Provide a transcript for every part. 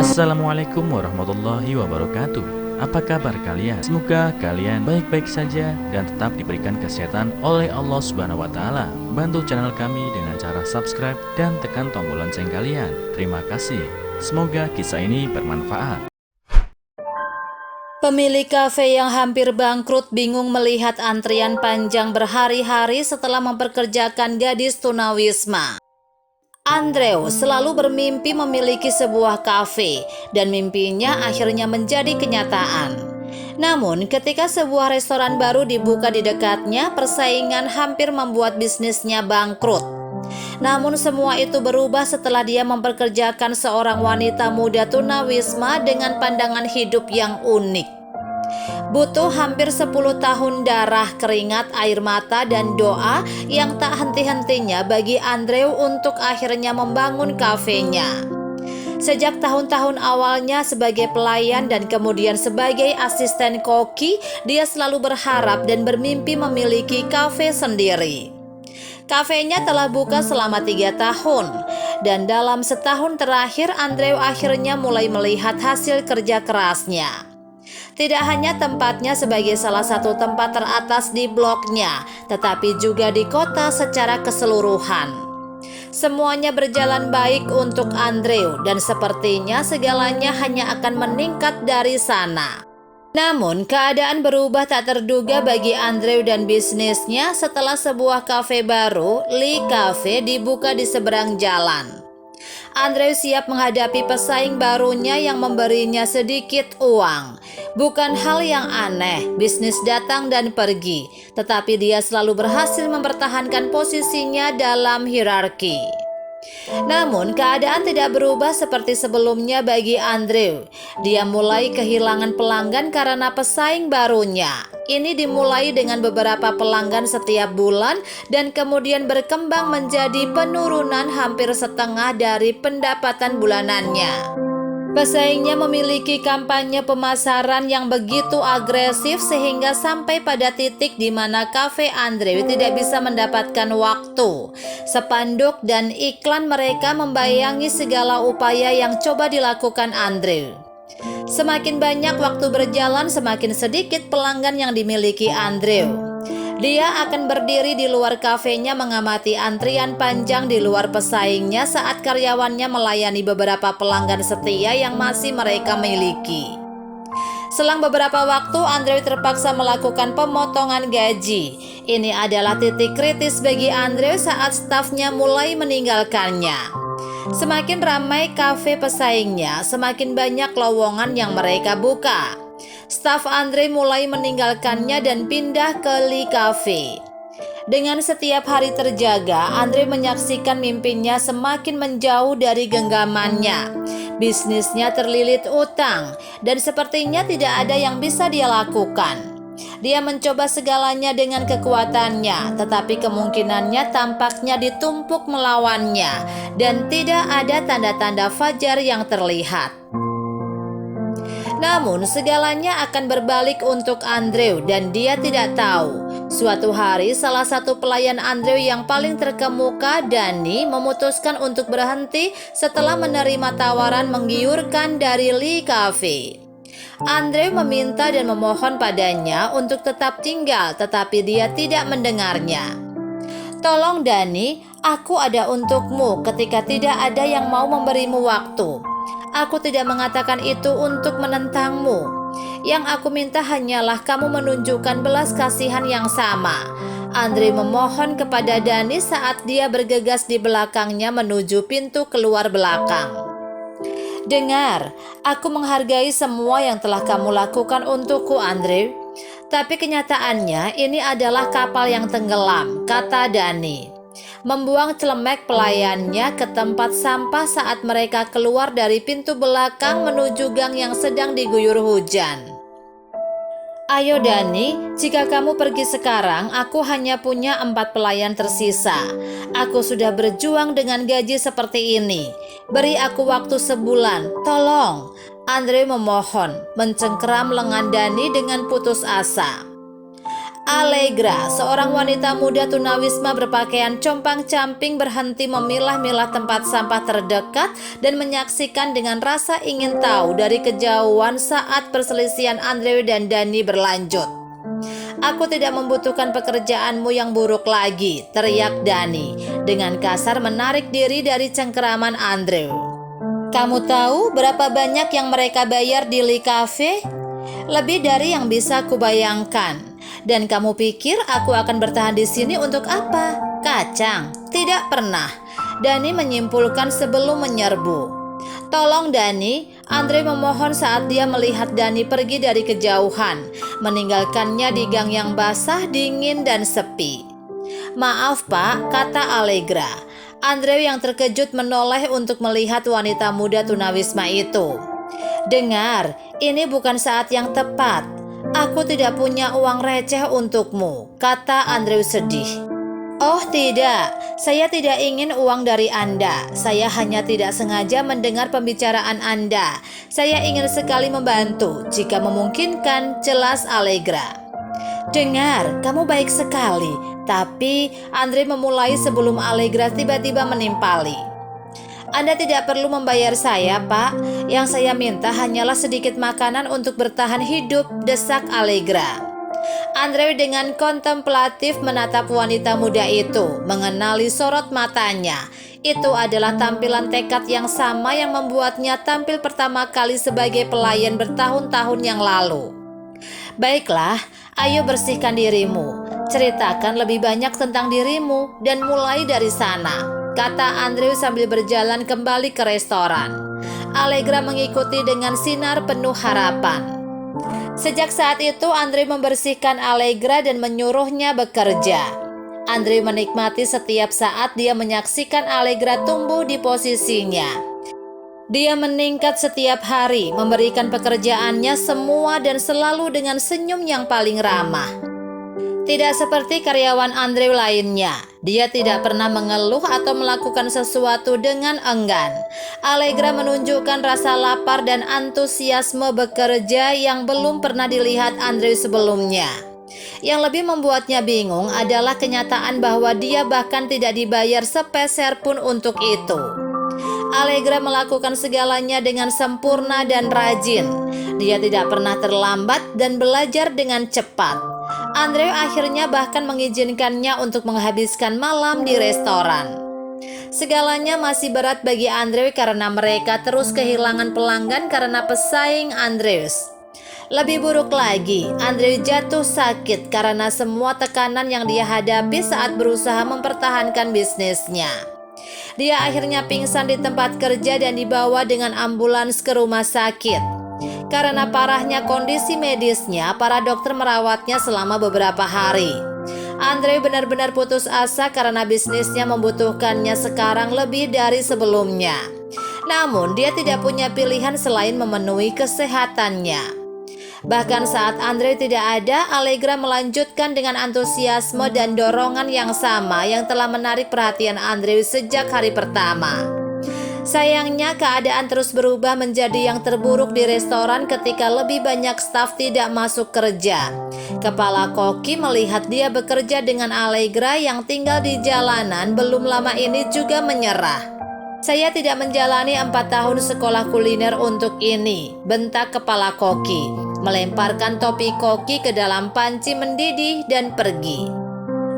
Assalamualaikum warahmatullahi wabarakatuh. Apa kabar kalian? Semoga kalian baik-baik saja dan tetap diberikan kesehatan oleh Allah Subhanahu wa Ta'ala. Bantu channel kami dengan cara subscribe dan tekan tombol lonceng kalian. Terima kasih. Semoga kisah ini bermanfaat. Pemilik kafe yang hampir bangkrut bingung melihat antrian panjang berhari-hari setelah mempekerjakan gadis tunawisma. Andrew selalu bermimpi memiliki sebuah kafe dan mimpinya akhirnya menjadi kenyataan. Namun ketika sebuah restoran baru dibuka di dekatnya, persaingan hampir membuat bisnisnya bangkrut. Namun semua itu berubah setelah dia mempekerjakan seorang wanita muda tunawisma dengan pandangan hidup yang unik. Butuh hampir 10 tahun darah, keringat, air mata, dan doa yang tak henti-hentinya bagi Andrew untuk akhirnya membangun kafenya. Sejak tahun-tahun awalnya sebagai pelayan dan kemudian sebagai asisten koki, dia selalu berharap dan bermimpi memiliki kafe sendiri. Kafenya telah buka selama 3 tahun, dan dalam setahun terakhir Andrew akhirnya mulai melihat hasil kerja kerasnya. Tidak hanya tempatnya sebagai salah satu tempat teratas di bloknya, tetapi juga di kota secara keseluruhan. Semuanya berjalan baik untuk Andrew dan sepertinya segalanya hanya akan meningkat dari sana. Namun keadaan berubah tak terduga bagi Andrew dan bisnisnya setelah sebuah kafe baru, Lee Cafe, dibuka di seberang jalan. Andrew siap menghadapi pesaing barunya yang memberinya sedikit uang. Bukan hal yang aneh, bisnis datang dan pergi, tetapi dia selalu berhasil mempertahankan posisinya dalam hierarki. Namun keadaan tidak berubah seperti sebelumnya bagi Andrew. Dia mulai kehilangan pelanggan karena pesaing barunya. Ini dimulai dengan beberapa pelanggan setiap bulan dan kemudian berkembang menjadi penurunan hampir setengah dari pendapatan bulanannya. Pesaingnya memiliki kampanye pemasaran yang begitu agresif sehingga sampai pada titik di mana kafe Andrew tidak bisa mendapatkan waktu. Spanduk dan iklan mereka membayangi segala upaya yang coba dilakukan Andrew. Semakin banyak waktu berjalan, semakin sedikit pelanggan yang dimiliki Andrew. Dia akan berdiri di luar kafenya mengamati antrian panjang di luar pesaingnya saat karyawannya melayani beberapa pelanggan setia yang masih mereka miliki. Selang beberapa waktu, Andrew terpaksa melakukan pemotongan gaji. Ini adalah titik kritis bagi Andrew saat stafnya mulai meninggalkannya. Semakin ramai kafe pesaingnya, semakin banyak lowongan yang mereka buka. Staf Andrew mulai meninggalkannya dan pindah ke Lee Cafe. Dengan setiap hari terjaga, Andrew menyaksikan mimpinya semakin menjauh dari genggamannya. Bisnisnya terlilit utang dan sepertinya tidak ada yang bisa dia lakukan. Dia mencoba segalanya dengan kekuatannya, tetapi kemungkinannya tampaknya ditumpuk melawannya dan tidak ada tanda-tanda fajar yang terlihat. Namun segalanya akan berbalik untuk Andrew dan dia tidak tahu. Suatu hari salah satu pelayan Andrew yang paling terkemuka, Danny, memutuskan untuk berhenti setelah menerima tawaran menggiurkan dari Lee Cafe. Andrew meminta dan memohon padanya untuk tetap tinggal, tetapi dia tidak mendengarnya. "Tolong Danny, aku ada untukmu ketika tidak ada yang mau memberimu waktu. Aku tidak mengatakan itu untuk menentangmu. Yang aku minta hanyalah kamu menunjukkan belas kasihan yang sama." Andrew memohon kepada Danny saat dia bergegas di belakangnya menuju pintu keluar belakang. "Dengar, aku menghargai semua yang telah kamu lakukan untukku, Andrew. Tapi kenyataannya ini adalah kapal yang tenggelam," kata Danny. Membuang celemek pelayannya ke tempat sampah saat mereka keluar dari pintu belakang menuju gang yang sedang diguyur hujan. "Ayo Danny, jika kamu pergi sekarang, aku hanya punya 4 pelayan tersisa. Aku sudah berjuang dengan gaji seperti ini. Beri aku waktu sebulan, tolong." Andrew memohon, mencengkeram lengan Danny dengan putus asa. Allegra, seorang wanita muda tunawisma berpakaian compang-camping, berhenti memilah-milah tempat sampah terdekat dan menyaksikan dengan rasa ingin tahu dari kejauhan saat perselisihan Andrew dan Dani berlanjut. "Aku tidak membutuhkan pekerjaanmu yang buruk lagi," teriak Dani dengan kasar, menarik diri dari cengkeraman Andrew. "Kamu tahu berapa banyak yang mereka bayar di Lee Cafe? Lebih dari yang bisa kubayangkan. Dan kamu pikir aku akan bertahan di sini untuk apa? Kacang, tidak pernah," Dani menyimpulkan sebelum menyerbu. "Tolong Dani," Andre memohon saat dia melihat Dani pergi dari kejauhan, meninggalkannya di gang yang basah, dingin, dan sepi. "Maaf Pak," kata Allegra. Andre yang terkejut menoleh untuk melihat wanita muda tunawisma itu. "Dengar, ini bukan saat yang tepat. Aku tidak punya uang receh untukmu," kata Andrew sedih. "Oh tidak, saya tidak ingin uang dari Anda. Saya hanya tidak sengaja mendengar pembicaraan Anda. Saya ingin sekali membantu, jika memungkinkan," jelas Allegra. "Dengar, kamu baik sekali." Tapi Andre memulai sebelum Allegra tiba-tiba menimpali. "Anda tidak perlu membayar saya, Pak. Yang saya minta hanyalah sedikit makanan untuk bertahan hidup," desak Allegra. Andre dengan kontemplatif menatap wanita muda itu, mengenali sorot matanya. Itu adalah tampilan tekad yang sama yang membuatnya tampil pertama kali sebagai pelayan bertahun-tahun yang lalu. "Baiklah, ayo bersihkan dirimu. Ceritakan lebih banyak tentang dirimu dan mulai dari sana," kata Andrew sambil berjalan kembali ke restoran. Allegra mengikuti dengan sinar penuh harapan. Sejak saat itu Andrew membersihkan Allegra dan menyuruhnya bekerja. Andrew menikmati setiap saat dia menyaksikan Allegra tumbuh di posisinya. Dia meningkat setiap hari, memberikan pekerjaannya semua dan selalu dengan senyum yang paling ramah. Tidak seperti karyawan Andrew lainnya, dia tidak pernah mengeluh atau melakukan sesuatu dengan enggan. Allegra menunjukkan rasa lapar dan antusiasme bekerja yang belum pernah dilihat Andrew sebelumnya. Yang lebih membuatnya bingung adalah kenyataan bahwa dia bahkan tidak dibayar sepeser pun untuk itu. Allegra melakukan segalanya dengan sempurna dan rajin. Dia tidak pernah terlambat dan belajar dengan cepat. Andrew akhirnya bahkan mengizinkannya untuk menghabiskan malam di restoran. Segalanya masih berat bagi Andrew karena mereka terus kehilangan pelanggan karena pesaing Andrews. Lebih buruk lagi, Andrew jatuh sakit karena semua tekanan yang dia hadapi saat berusaha mempertahankan bisnisnya. Dia akhirnya pingsan di tempat kerja dan dibawa dengan ambulans ke rumah sakit. Karena parahnya kondisi medisnya, para dokter merawatnya selama beberapa hari. Andrew benar-benar putus asa karena bisnisnya membutuhkannya sekarang lebih dari sebelumnya. Namun, dia tidak punya pilihan selain memenuhi kesehatannya. Bahkan saat Andrew tidak ada, Allegra melanjutkan dengan antusiasme dan dorongan yang sama yang telah menarik perhatian Andrew sejak hari pertama. Sayangnya keadaan terus berubah menjadi yang terburuk di restoran ketika lebih banyak staf tidak masuk kerja. Kepala koki melihat dia bekerja dengan Allegra yang tinggal di jalanan belum lama ini juga menyerah. "Saya tidak menjalani 4 tahun sekolah kuliner untuk ini," bentak kepala koki, melemparkan topi koki ke dalam panci mendidih dan pergi.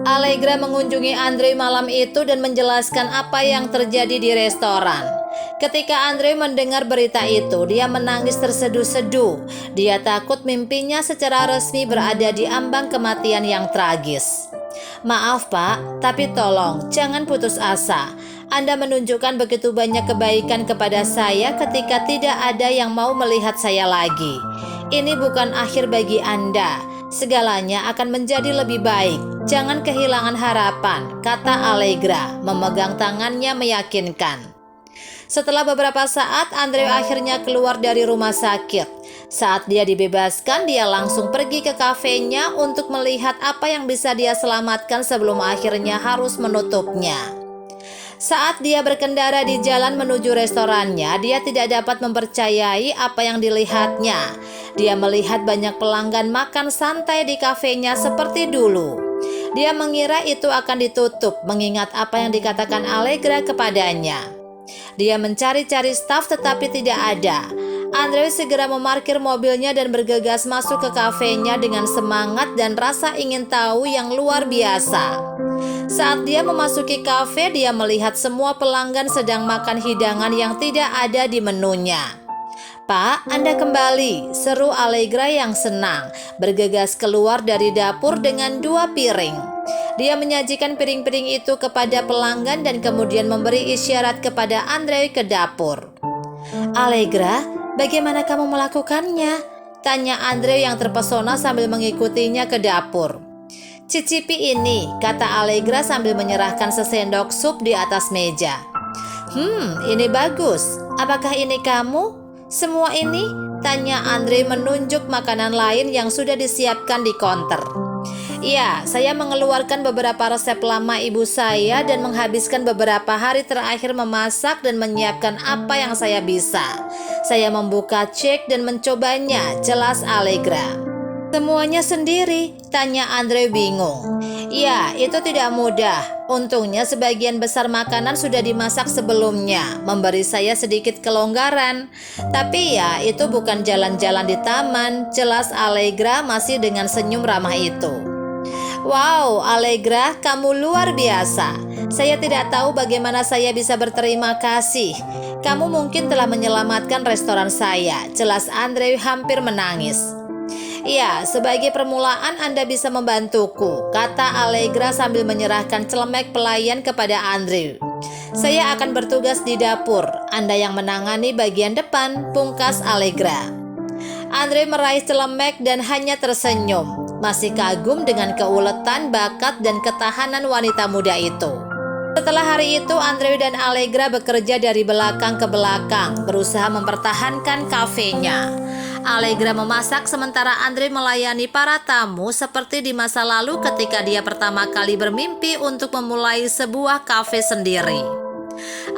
Allegra mengunjungi Andrew malam itu dan menjelaskan apa yang terjadi di restoran. Ketika Andrew mendengar berita itu, dia menangis terseduh-seduh. Dia takut mimpinya secara resmi berada di ambang kematian yang tragis. "Maaf Pak, tapi tolong jangan putus asa. Anda menunjukkan begitu banyak kebaikan kepada saya ketika tidak ada yang mau melihat saya lagi. Ini bukan akhir bagi Anda. Segalanya akan menjadi lebih baik. Jangan kehilangan harapan," kata Allegra, memegang tangannya meyakinkan. Setelah beberapa saat, Andrew akhirnya keluar dari rumah sakit. Saat dia dibebaskan, dia langsung pergi ke kafenya untuk melihat apa yang bisa dia selamatkan sebelum akhirnya harus menutupnya. Saat dia berkendara di jalan menuju restorannya, dia tidak dapat mempercayai apa yang dilihatnya. Dia melihat banyak pelanggan makan santai di kafenya seperti dulu. Dia mengira itu akan ditutup, mengingat apa yang dikatakan Allegra kepadanya. Dia mencari-cari staf tetapi tidak ada. Andrew segera memarkir mobilnya dan bergegas masuk ke kafenya dengan semangat dan rasa ingin tahu yang luar biasa. Saat dia memasuki kafe, dia melihat semua pelanggan sedang makan hidangan yang tidak ada di menunya. "Pak, Anda kembali," seru Allegra yang senang, bergegas keluar dari dapur dengan 2 piring. Dia menyajikan piring-piring itu kepada pelanggan dan kemudian memberi isyarat kepada Andrew ke dapur. "Allegra, bagaimana kamu melakukannya?" tanya Andrew yang terpesona sambil mengikutinya ke dapur. "Cicipi ini," kata Allegra sambil menyerahkan sesendok sup di atas meja. Ini bagus. Apakah ini kamu? Semua ini?" tanya Andre menunjuk makanan lain yang sudah disiapkan di konter. "Ya, saya mengeluarkan beberapa resep lama ibu saya dan menghabiskan beberapa hari terakhir memasak dan menyiapkan apa yang saya bisa. Saya membuka cake dan mencobanya," jelas Allegra. "Semuanya sendiri?" tanya Andre bingung. "Ya, itu tidak mudah. Untungnya sebagian besar makanan sudah dimasak sebelumnya, memberi saya sedikit kelonggaran. Tapi ya, itu bukan jalan-jalan di taman," jelas Allegra masih dengan senyum ramah itu. "Wow, Allegra, kamu luar biasa. Saya tidak tahu bagaimana saya bisa berterima kasih. Kamu mungkin telah menyelamatkan restoran saya," jelas Andre hampir menangis. "Ya, sebagai permulaan Anda bisa membantuku," kata Allegra sambil menyerahkan celemek pelayan kepada Andrew. "Saya akan bertugas di dapur. Anda yang menangani bagian depan," pungkas Allegra. Andrew meraih celemek dan hanya tersenyum, masih kagum dengan keuletan, bakat, dan ketahanan wanita muda itu. Setelah hari itu, Andrew dan Allegra bekerja dari belakang ke belakang, berusaha mempertahankan kafenya. Allegra memasak sementara Andre melayani para tamu seperti di masa lalu ketika dia pertama kali bermimpi untuk memulai sebuah kafe sendiri.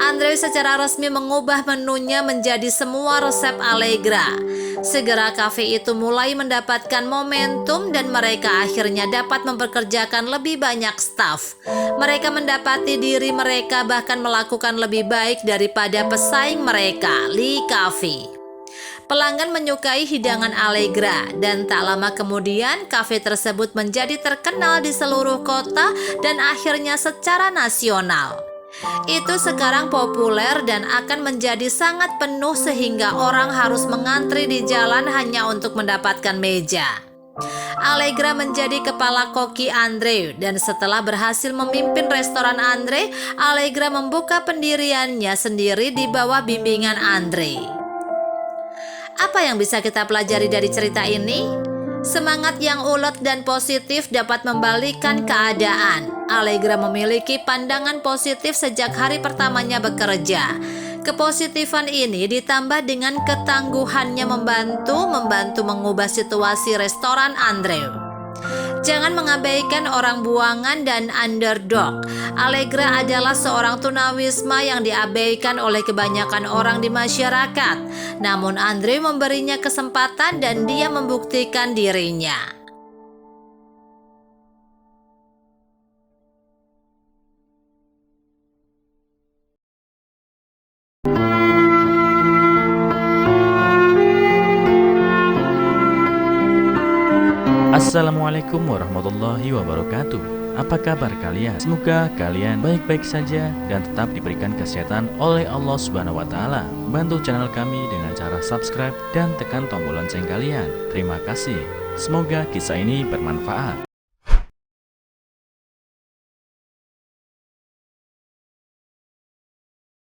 Andre secara resmi mengubah menunya menjadi semua resep Allegra. Segera kafe itu mulai mendapatkan momentum dan mereka akhirnya dapat mempekerjakan lebih banyak staf. Mereka mendapati diri mereka bahkan melakukan lebih baik daripada pesaing mereka, Lee Cafe. Pelanggan menyukai hidangan Allegra dan tak lama kemudian kafe tersebut menjadi terkenal di seluruh kota dan akhirnya secara nasional. Itu sekarang populer dan akan menjadi sangat penuh sehingga orang harus mengantri di jalan hanya untuk mendapatkan meja. Allegra menjadi kepala koki Andre dan setelah berhasil memimpin restoran Andre, Allegra membuka pendiriannya sendiri di bawah bimbingan Andre. Apa yang bisa kita pelajari dari cerita ini? Semangat yang ulet dan positif dapat membalikkan keadaan. Allegra memiliki pandangan positif sejak hari pertamanya bekerja. Kepositifan ini ditambah dengan ketangguhannya membantu mengubah situasi restoran Andre. Jangan mengabaikan orang buangan dan underdog. Allegra adalah seorang tunawisma yang diabaikan oleh kebanyakan orang di masyarakat. Namun Andre memberinya kesempatan dan dia membuktikan dirinya. Assalamualaikum warahmatullahi wabarakatuh. Apa kabar kalian? Semoga kalian baik-baik saja dan tetap diberikan kesehatan oleh Allah Subhanahu wa Ta'ala. Bantu channel kami dengan cara subscribe dan tekan tombol lonceng kalian. Terima kasih. Semoga kisah ini bermanfaat.